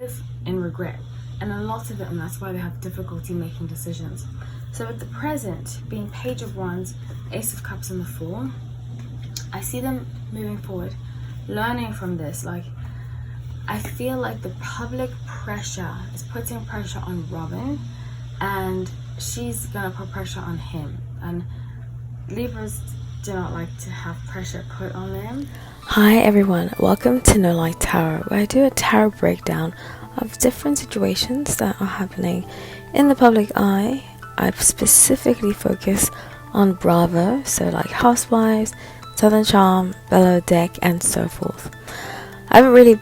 live in regret, and a lot of them, that's why they have difficulty making decisions. So at the present, being Page of Wands, Ace of Cups and the Fool, I see them moving forward, learning from this. Like, I feel like the public pressure is putting pressure on Robyn, and she's gonna put pressure on him. And Libras do not like to have pressure put on them. Hi everyone, welcome to No Light Tarot, where I do a tarot breakdown of different situations that are happening in the public eye. I specifically focus on Bravo, so like Housewives, Southern Charm, Below Deck, and so forth. I haven't really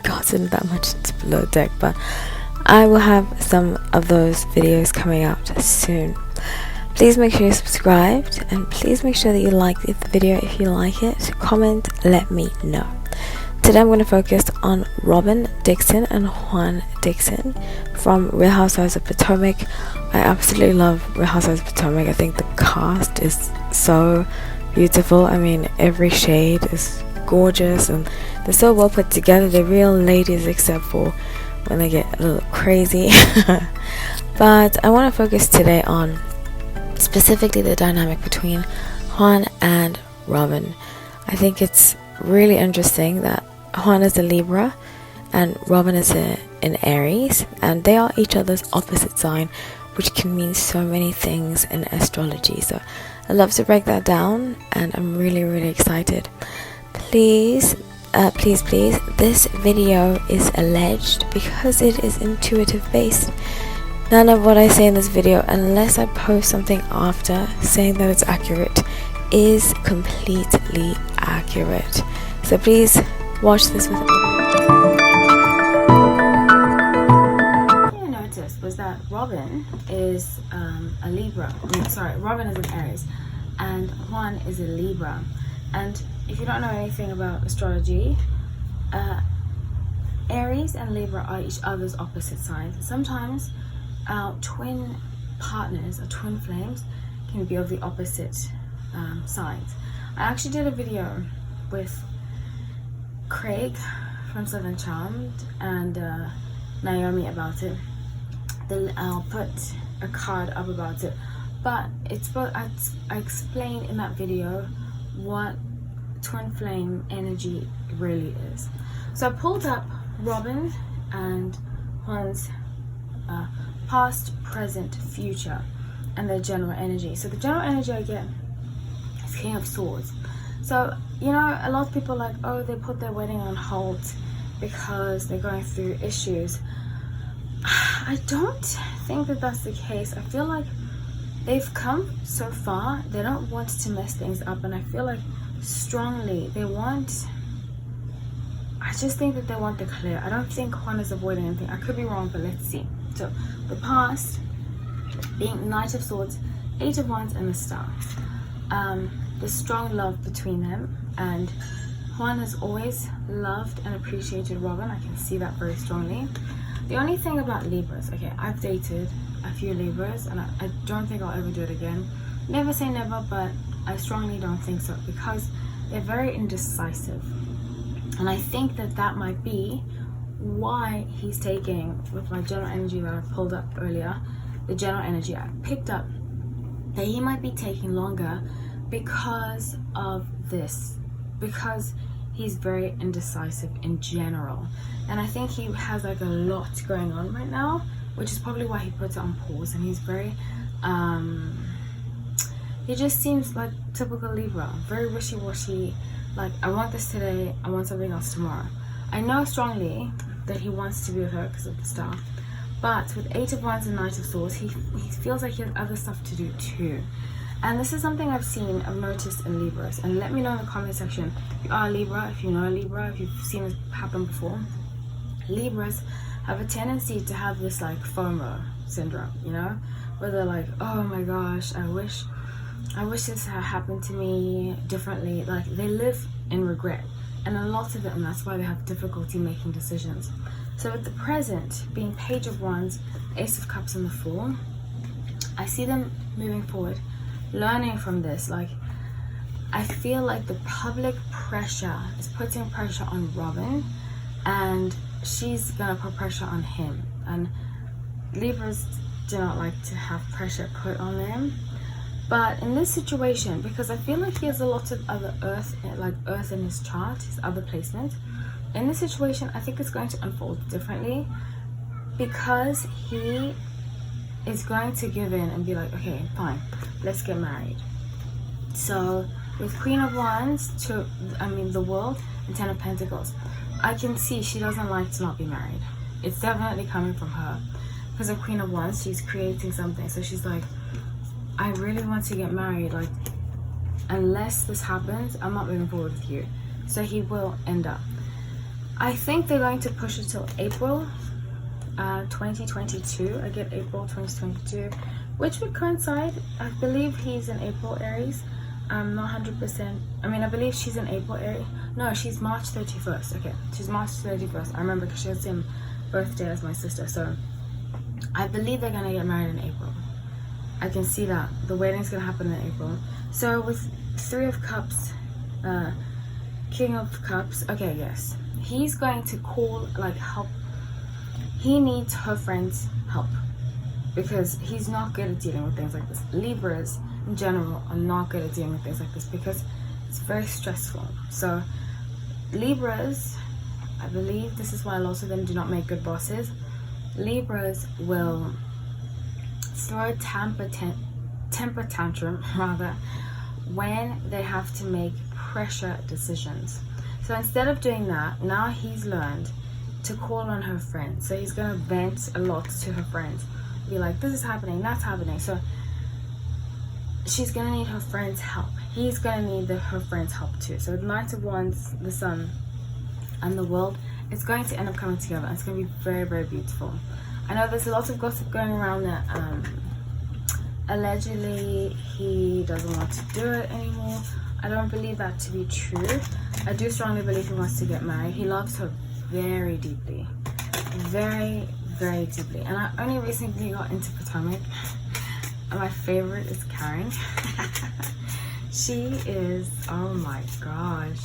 gotten that much into Below Deck, but I will have some of those videos coming out soon. Please make sure you're subscribed, and please make sure that you like the video if you like it. Comment, let me know. Today I'm going to focus on Robyn Dixon and Juan Dixon from Real Housewives of Potomac. I absolutely love Real Housewives of Potomac. I think the cast is so beautiful. I mean, every shade is gorgeous and they're so well put together. They're real ladies except for when they get a little crazy. But I want to focus today on specifically the dynamic between Juan and Robyn. I think it's really interesting that Juan is a Libra and Robyn is an Aries, and they are each other's opposite sign, which can mean so many things in astrology. So I love to break that down, and I'm really excited. Please, this video is alleged because it is intuitive based. None of what I say in this video, unless I post something after saying that it's accurate, is completely accurate. So please watch this with me. What I noticed was that Robyn is a Libra. Robyn is an Aries and Juan is a Libra. And if you don't know anything about astrology, Aries and Libra are each other's opposite signs. Sometimes our twin partners or twin flames can be of the opposite signs. I actually did a video with Craig from Southern Charmed and Naomi about it. I'll put a card up about it, but I explained in that video what twin flame energy really is. So I pulled up Robyn and Juan's past, present, future, and their general energy. So the general energy I get is King of Swords. So, you know, a lot of people are like, oh, they put their wedding on hold because they're going through issues. I don't think that that's the case. I feel like they've come so far, they don't want to mess things up, and I feel like strongly I just think that they want the clear. I don't think Juan is avoiding anything. I could be wrong, but let's see. So the past being Knight of Swords, Eight of Wands, and the Star. The strong love between them, and Juan has always loved and appreciated Robyn. I can see that very strongly. The only thing about Libras, okay, I've dated a few Libras and I don't think I'll ever do it again. Never say never, but I strongly don't think so, because they're very indecisive. And I think that that might be why he's taking, with my general energy that I pulled up earlier, the general energy I picked up, that he might be taking longer because of this, because he's very indecisive in general. And I think he has like a lot going on right now, which is probably why he puts it on pause. And he's very he just seems like typical Libra, very wishy-washy. Like, I want this today, I want something else tomorrow. I know strongly that he wants to be with her because of the Star, but with Eight of Wands and Knight of Swords, he feels like he has other stuff to do too. And this is something I've noticed in Libras. And let me know in the comment section if you are a Libra, if you know a Libra, if you've seen this happen before. Libras have a tendency to have this like FOMO syndrome, you know, where they're like, oh my gosh, I wish this had happened to me differently. Like, they live in regret, and a lot of them, that's why they have difficulty making decisions. So at the present, being Page of Wands, Ace of Cups and the Fool, I see them moving forward, learning from this. Like, I feel like the public pressure is putting pressure on Robyn, and she's gonna put pressure on him, and Libras do not like to have pressure put on them. But in this situation, because I feel like he has a lot of other earth in his chart, his other placements, in this situation I think it's going to unfold differently, because he is going to give in and be like, okay, fine, let's get married. So with Queen of Wands to the World and Ten of Pentacles, I can see she doesn't like to not be married. It's definitely coming from her. Because of Queen of Wands, she's creating something. So she's like, I really want to get married. Like, unless this happens, I'm not moving forward with you. So he will end up. I think they're going to push it till April 2022. I get April 2022, which would coincide. I believe he's in April Aries. I'm not 100%. I believe she's in April Aries. No, she's March 31st. Okay, she's March 31st. I remember because she has the same birthday as my sister. So I believe they're gonna get married in April. I can see that the wedding's gonna happen in April. So with Three of Cups, King of Cups. Okay, yes, he's going to call like help. He needs her friend's help because he's not good at dealing with things like this. Libras in general are not good at dealing with things like this because it's very stressful. So Libras, I believe this is why a lot of them do not make good bosses. Libras will throw a temper tantrum rather when they have to make pressure decisions. So instead of doing that, now he's learned to call on her friends. So he's gonna vent a lot to her friends, be like, this is happening, that's happening. So she's gonna need her friends' help. He's gonna need her friends' help too. So the Knight of Wands, the Sun, and the World, it's going to end up coming together. It's going to be very, very beautiful. I know there's a lot of gossip going around that allegedly he doesn't want to do it anymore. I don't believe that to be true. I do strongly believe he wants to get married. He loves her very deeply. Very, very deeply. And I only recently got into Potomac. And my favorite is Karen. She is, oh my gosh.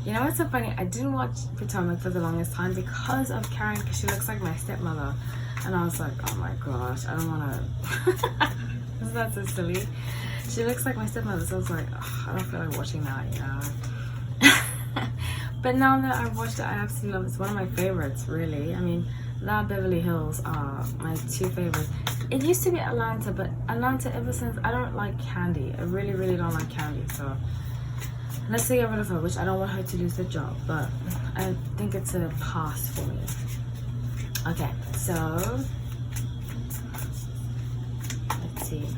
You know what's so funny? I didn't watch Potomac for the longest time because of Karen, because she looks like my stepmother. And I was like, oh my gosh, I don't want to... Isn't that so silly? She looks like my stepmother, so I was like, oh, I don't feel like watching that, you know? But now that I've watched it, I absolutely love it. It's one of my favorites, really. That Beverly Hills are my two favorites. It used to be Atlanta, but Atlanta, ever since, I don't like Candy. I really, really don't like Candy, so... Let's say get rid of her, which I don't want her to lose the job, but I think it's a pass for me. Okay, so let's see.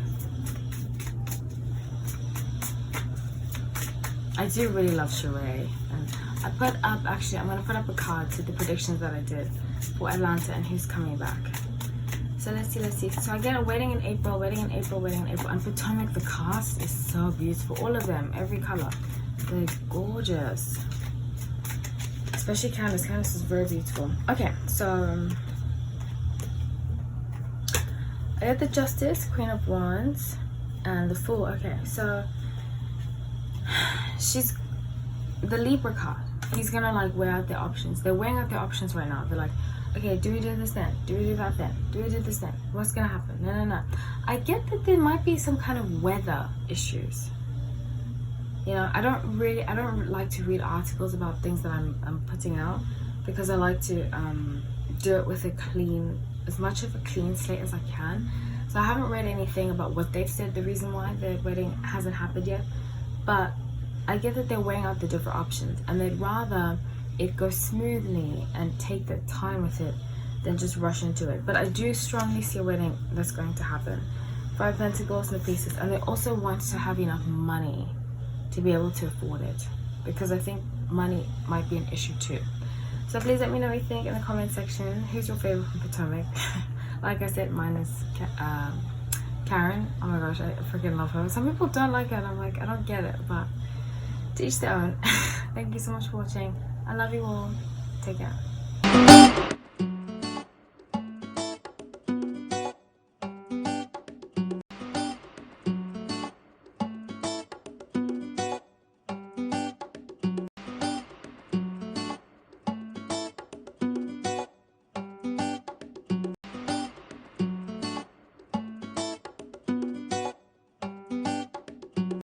I do really love Sheree, and I put up, actually, I'm going to put up a card to the predictions that I did for Atlanta and who's coming back. So let's see. So I get a wedding in April, and Potomac, the cast is so beautiful. All of them, every color. They're gorgeous. Especially Candace. Candace is very beautiful. Okay, so I got the Justice, Queen of Wands, and the Fool. Okay, so she's the Libra card. He's gonna like weigh out their options. They're weighing out their options right now. They're like, okay, do we do this then? Do we do that then? Do we do this then? What's gonna happen? No. I get that there might be some kind of weather issues. You know, I don't like to read articles about things that I'm putting out, because I like to do it with as much of a clean slate as I can. So I haven't read anything about what they've said, the reason why the wedding hasn't happened yet. But I get that they're weighing out the different options, and they'd rather it go smoothly and take the time with it than just rush into it. But I do strongly see a wedding that's going to happen. 5 Pentacles and the Pieces, and they also want to have enough money to be able to afford it, because I think money might be an issue too. So please let me know what you think in the comment section. Who's your favorite from Potomac? Like I said, mine is Karen. Oh my gosh, I freaking love her. Some people don't like her, and I'm like, I don't get it, but to each their own. Thank you so much for watching. I love you all. Take care.